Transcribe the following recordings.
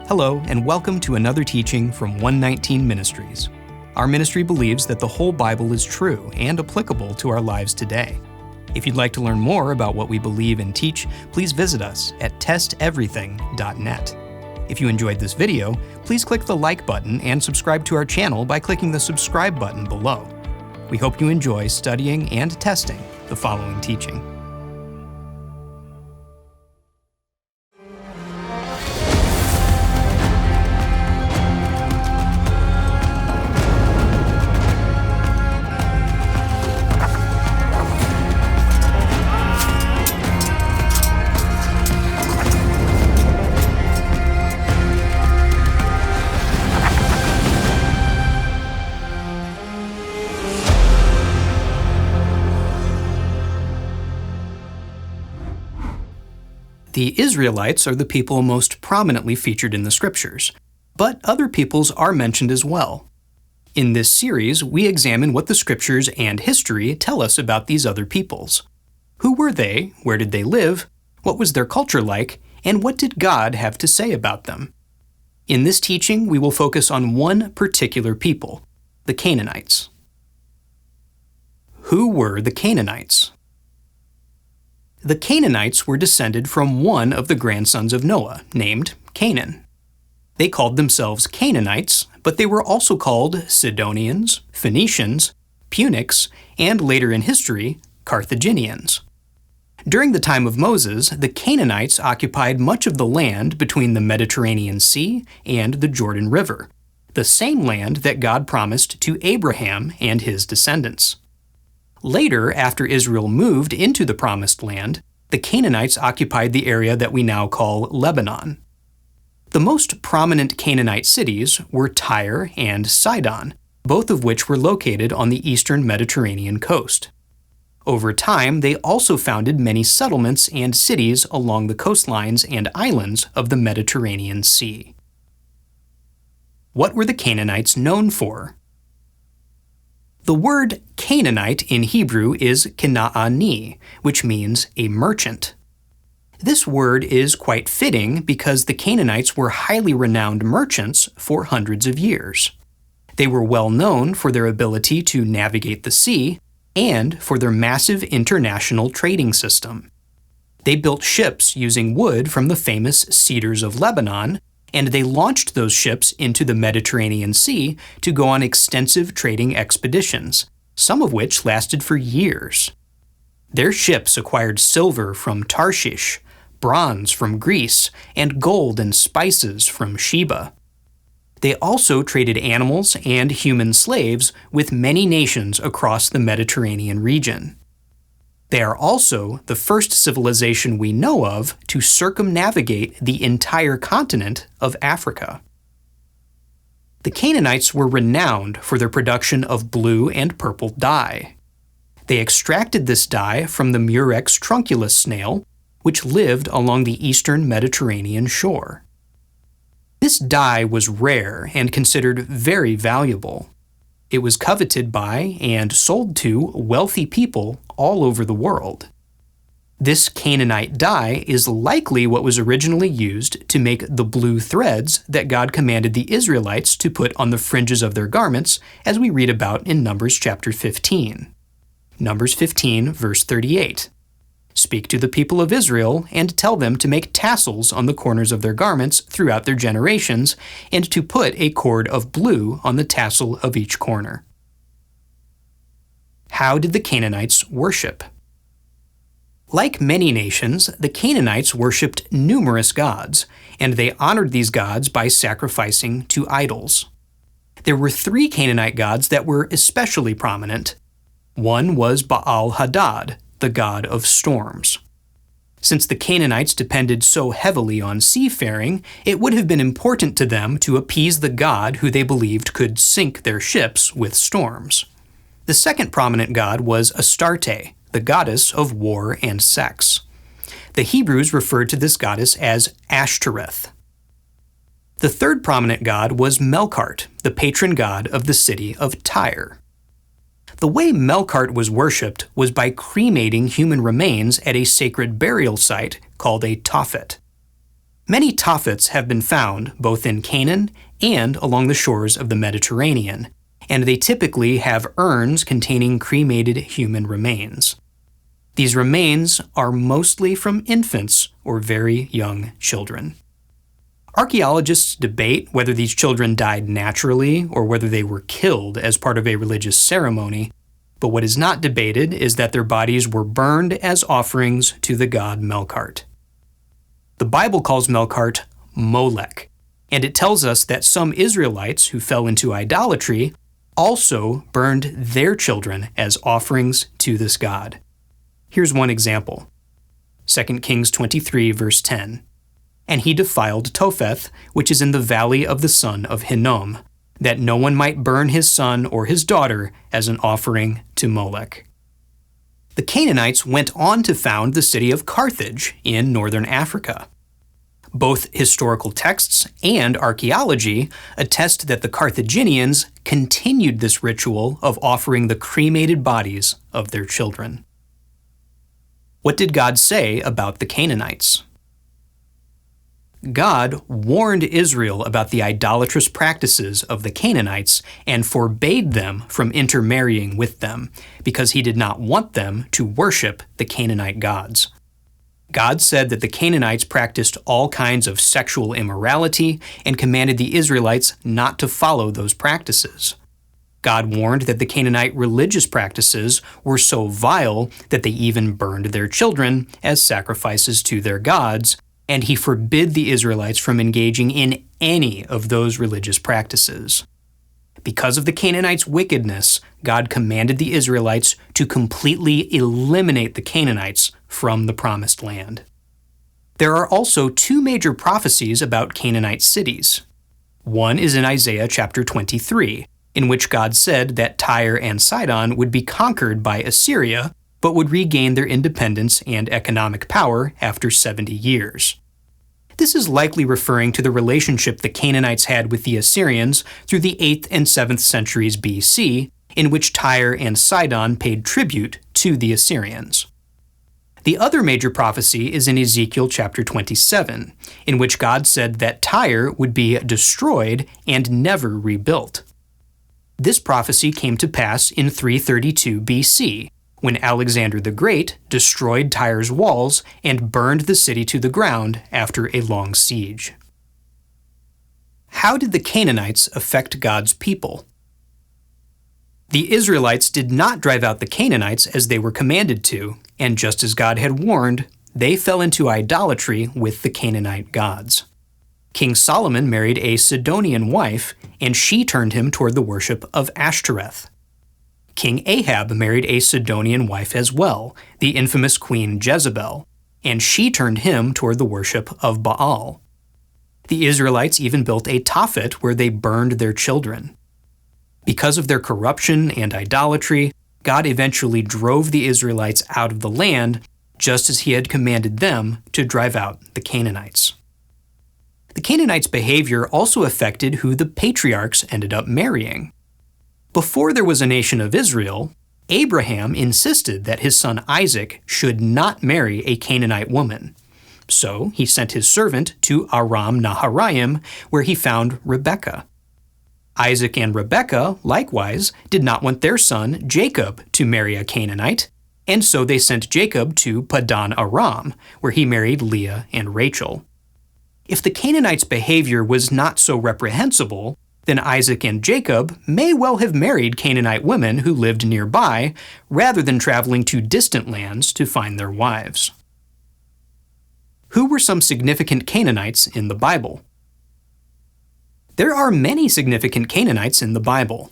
Hello, and welcome to another teaching from 119 Ministries. Our ministry believes that the whole Bible is true and applicable to our lives today. If you'd like to learn more about what we believe and teach, please visit us at testeverything.net. If you enjoyed this video, please click the like button and subscribe to our channel by clicking the subscribe button below. We hope you enjoy studying and testing the following teaching. The Israelites are the people most prominently featured in the scriptures, but other peoples are mentioned as well. In this series, we examine what the scriptures and history tell us about these other peoples. Who were they? Where did they live? What was their culture like? And what did God have to say about them? In this teaching, we will focus on one particular people, the Canaanites. Who were the Canaanites? The Canaanites were descended from one of the grandsons of Noah, named Canaan. They called themselves Canaanites, but they were also called Sidonians, Phoenicians, Punics, and later in history, Carthaginians. During the time of Moses, the Canaanites occupied much of the land between the Mediterranean Sea and the Jordan River, the same land that God promised to Abraham and his descendants. Later, after Israel moved into the Promised Land, the Canaanites occupied the area that we now call Lebanon. The most prominent Canaanite cities were Tyre and Sidon, both of which were located on the eastern Mediterranean coast. Over time, they also founded many settlements and cities along the coastlines and islands of the Mediterranean Sea. What were the Canaanites known for? The word Canaanite in Hebrew is Kanaani, which means a merchant. This word is quite fitting because the Canaanites were highly renowned merchants for hundreds of years. They were well known for their ability to navigate the sea and for their massive international trading system. They built ships using wood from the famous cedars of Lebanon, and they launched those ships into the Mediterranean Sea to go on extensive trading expeditions, some of which lasted for years. Their ships acquired silver from Tarshish, bronze from Greece, and gold and spices from Sheba. They also traded animals and human slaves with many nations across the Mediterranean region. They are also the first civilization we know of to circumnavigate the entire continent of Africa. The Canaanites were renowned for their production of blue and purple dye. They extracted this dye from the Murex trunculus snail, which lived along the eastern Mediterranean shore. This dye was rare and considered very valuable. It was coveted by and sold to wealthy people all over the world. This Canaanite dye is likely what was originally used to make the blue threads that God commanded the Israelites to put on the fringes of their garments, as we read about in Numbers chapter 15. Numbers 15, verse 38. Speak to the people of Israel and tell them to make tassels on the corners of their garments throughout their generations, and to put a cord of blue on the tassel of each corner. How did the Canaanites worship? Like many nations, the Canaanites worshipped numerous gods, and they honored these gods by sacrificing to idols. There were 3 Canaanite gods that were especially prominent. One was Baal-Hadad, the god of storms. Since the Canaanites depended so heavily on seafaring, it would have been important to them to appease the god who they believed could sink their ships with storms. The second prominent god was Astarte, the goddess of war and sex. The Hebrews referred to this goddess as Ashtoreth. The third prominent god was Melkart, the patron god of the city of Tyre. The way Melkart was worshipped was by cremating human remains at a sacred burial site called a Tophet. Many Tophets have been found both in Canaan and along the shores of the Mediterranean, and they typically have urns containing cremated human remains. These remains are mostly from infants or very young children. Archaeologists debate whether these children died naturally or whether they were killed as part of a religious ceremony, but what is not debated is that their bodies were burned as offerings to the god Melkart. The Bible calls Melkart Molech, and it tells us that some Israelites who fell into idolatry also burned their children as offerings to this god. Here's one example. 2 Kings 23, verse 10. And he defiled Topheth, which is in the valley of the son of Hinnom, that no one might burn his son or his daughter as an offering to Molech. The Canaanites went on to found the city of Carthage in northern Africa. Both historical texts and archaeology attest that the Carthaginians continued this ritual of offering the cremated bodies of their children. What did God say about the Canaanites? God warned Israel about the idolatrous practices of the Canaanites and forbade them from intermarrying with them because he did not want them to worship the Canaanite gods. God said that the Canaanites practiced all kinds of sexual immorality and commanded the Israelites not to follow those practices. God warned that the Canaanite religious practices were so vile that they even burned their children as sacrifices to their gods, and he forbid the Israelites from engaging in any of those religious practices. Because of the Canaanites' wickedness, God commanded the Israelites to completely eliminate the Canaanites from the Promised Land. There are also two major prophecies about Canaanite cities. One is in Isaiah chapter 23, in which God said that Tyre and Sidon would be conquered by Assyria, but would regain their independence and economic power after 70 years. This is likely referring to the relationship the Canaanites had with the Assyrians through the 8th and 7th centuries BC, in which Tyre and Sidon paid tribute to the Assyrians. The other major prophecy is in Ezekiel chapter 27, in which God said that Tyre would be destroyed and never rebuilt. This prophecy came to pass in 332 BC, when Alexander the Great destroyed Tyre's walls and burned the city to the ground after a long siege. How did the Canaanites affect God's people? The Israelites did not drive out the Canaanites as they were commanded to, and just as God had warned, they fell into idolatry with the Canaanite gods. King Solomon married a Sidonian wife, and she turned him toward the worship of Ashtoreth. King Ahab married a Sidonian wife as well, the infamous Queen Jezebel, and she turned him toward the worship of Baal. The Israelites even built a Tophet where they burned their children. Because of their corruption and idolatry, God eventually drove the Israelites out of the land, just as he had commanded them to drive out the Canaanites. The Canaanites' behavior also affected who the patriarchs ended up marrying. Before there was a nation of Israel, Abraham insisted that his son Isaac should not marry a Canaanite woman. So he sent his servant to Aram Naharaim, where he found Rebekah. Isaac and Rebekah, likewise, did not want their son Jacob to marry a Canaanite, and so they sent Jacob to Padan Aram, where he married Leah and Rachel. If the Canaanites' behavior was not so reprehensible, then Isaac and Jacob may well have married Canaanite women who lived nearby, rather than traveling to distant lands to find their wives. Who were some significant Canaanites in the Bible? There are many significant Canaanites in the Bible.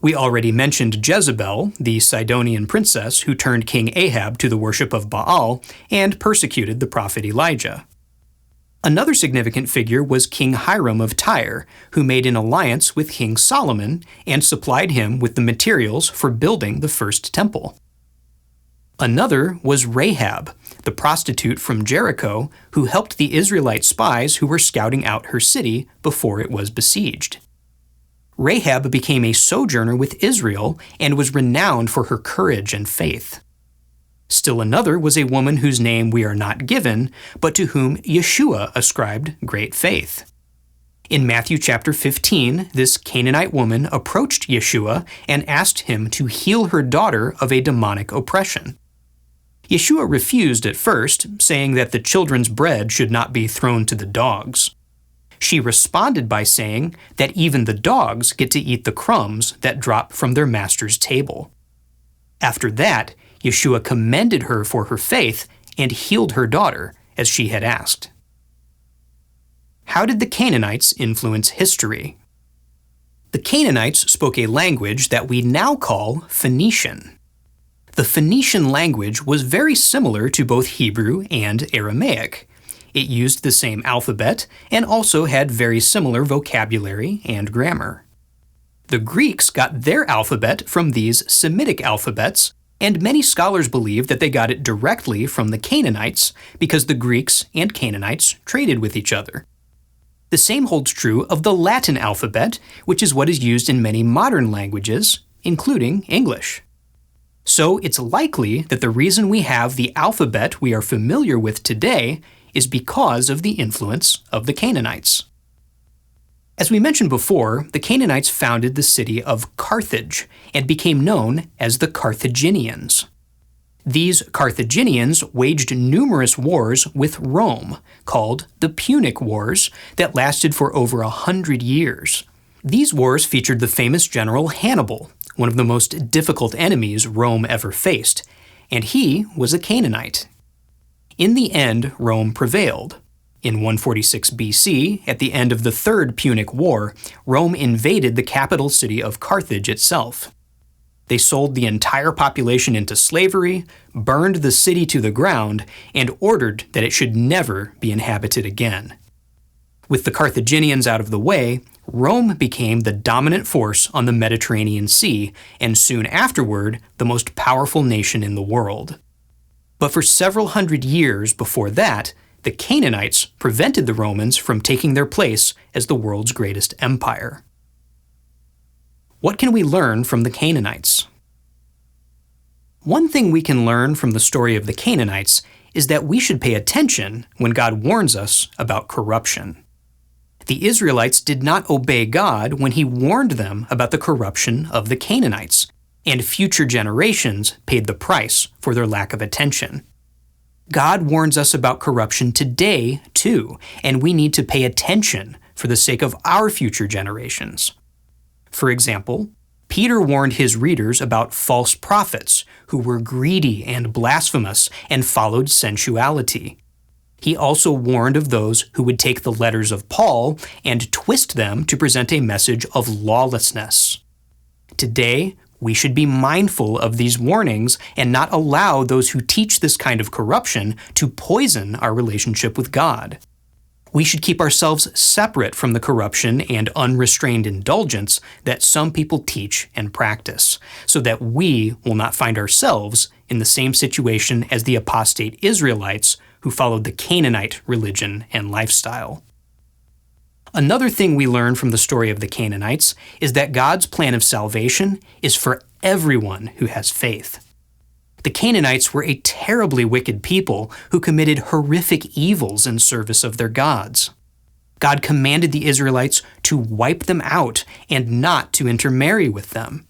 We already mentioned Jezebel, the Sidonian princess who turned King Ahab to the worship of Baal and persecuted the prophet Elijah. Another significant figure was King Hiram of Tyre, who made an alliance with King Solomon and supplied him with the materials for building the first temple. Another was Rahab, the prostitute from Jericho, who helped the Israelite spies who were scouting out her city before it was besieged. Rahab became a sojourner with Israel and was renowned for her courage and faith. Still another was a woman whose name we are not given, but to whom Yeshua ascribed great faith. In Matthew chapter 15, this Canaanite woman approached Yeshua and asked him to heal her daughter of a demonic oppression. Yeshua refused at first, saying that the children's bread should not be thrown to the dogs. She responded by saying that even the dogs get to eat the crumbs that drop from their master's table. After that, Yeshua commended her for her faith and healed her daughter, as she had asked. How did the Canaanites influence history? The Canaanites spoke a language that we now call Phoenician. The Phoenician language was very similar to both Hebrew and Aramaic. It used the same alphabet and also had very similar vocabulary and grammar. The Greeks got their alphabet from these Semitic alphabets, and many scholars believe that they got it directly from the Canaanites because the Greeks and Canaanites traded with each other. The same holds true of the Latin alphabet, which is what is used in many modern languages, including English. So it's likely that the reason we have the alphabet we are familiar with today is because of the influence of the Canaanites. As we mentioned before, the Canaanites founded the city of Carthage and became known as the Carthaginians. These Carthaginians waged numerous wars with Rome, called the Punic Wars, that lasted for over 100 years. These wars featured the famous general Hannibal, one of the most difficult enemies Rome ever faced, and he was a Canaanite. In the end, Rome prevailed. In 146 BC, at the end of the Third Punic War, Rome invaded the capital city of Carthage itself. They sold the entire population into slavery, burned the city to the ground, and ordered that it should never be inhabited again. With the Carthaginians out of the way, Rome became the dominant force on the Mediterranean Sea, and soon afterward, the most powerful nation in the world. But for several hundred years before that, the Canaanites prevented the Romans from taking their place as the world's greatest empire. What can we learn from the Canaanites? One thing we can learn from the story of the Canaanites is that we should pay attention when God warns us about corruption. The Israelites did not obey God when He warned them about the corruption of the Canaanites, and future generations paid the price for their lack of attention. God warns us about corruption today, too, and we need to pay attention for the sake of our future generations. For example, Peter warned his readers about false prophets who were greedy and blasphemous and followed sensuality. He also warned of those who would take the letters of Paul and twist them to present a message of lawlessness. Today, we should be mindful of these warnings and not allow those who teach this kind of corruption to poison our relationship with God. We should keep ourselves separate from the corruption and unrestrained indulgence that some people teach and practice, so that we will not find ourselves in the same situation as the apostate Israelites who followed the Canaanite religion and lifestyle. Another thing we learn from the story of the Canaanites is that God's plan of salvation is for everyone who has faith. The Canaanites were a terribly wicked people who committed horrific evils in service of their gods. God commanded the Israelites to wipe them out and not to intermarry with them.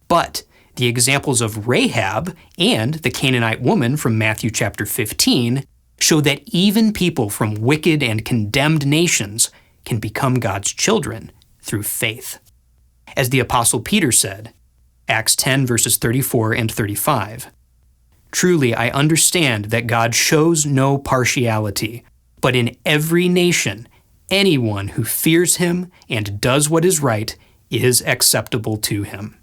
But the examples of Rahab and the Canaanite woman from Matthew chapter 15 show that even people from wicked and condemned nations can become God's children through faith. As the Apostle Peter said, Acts 10 verses 34 and 35, "Truly I understand that God shows no partiality, but in every nation, anyone who fears Him and does what is right is acceptable to Him."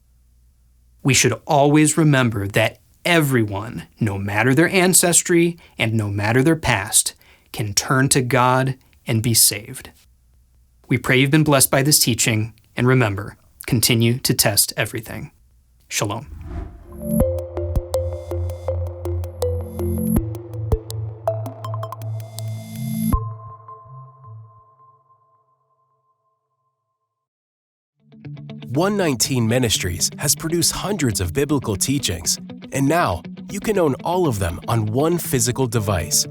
We should always remember that everyone, no matter their ancestry and no matter their past, can turn to God and be saved. We pray you've been blessed by this teaching, and remember, continue to test everything. Shalom. Ministries has produced hundreds of biblical teachings, and now You can own all of them on one physical device.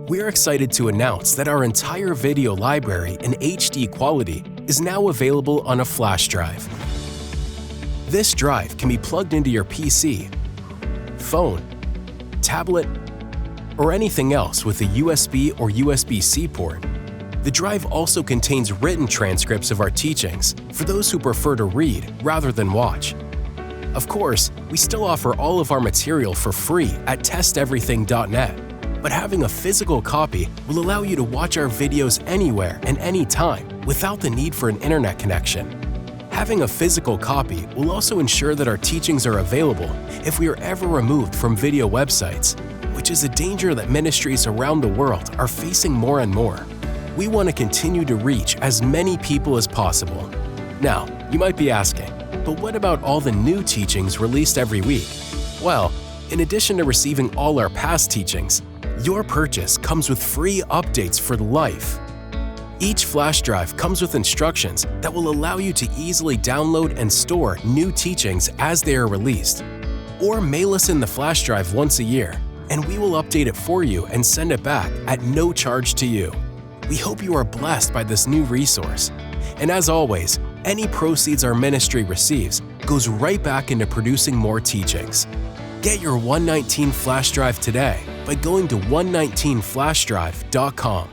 We're excited to announce that our entire video library in HD quality is now available on a flash drive. This drive can be plugged into your PC, phone, tablet, or anything else with a USB or USB-C port. The drive also contains written transcripts of our teachings for those who prefer to read rather than watch. Of course, we still offer all of our material for free at testeverything.net. But having a physical copy will allow you to watch our videos anywhere and anytime without the need for an internet connection. Having a physical copy will also ensure that our teachings are available if we are ever removed from video websites, which is a danger that ministries around the world are facing more and more. We want to continue to reach as many people as possible. Now, you might be asking, but what about all the new teachings released every week? Well, in addition to receiving all our past teachings, your purchase comes with free updates for life. Each flash drive comes with instructions that will allow you to easily download and store new teachings as they are released. Or mail us in the flash drive once a year, and we will update it for you and send it back at no charge to you. We hope you are blessed by this new resource. And as always, any proceeds our ministry receives goes right back into producing more teachings. Get your 119 flash drive today by going to 119flashdrive.com.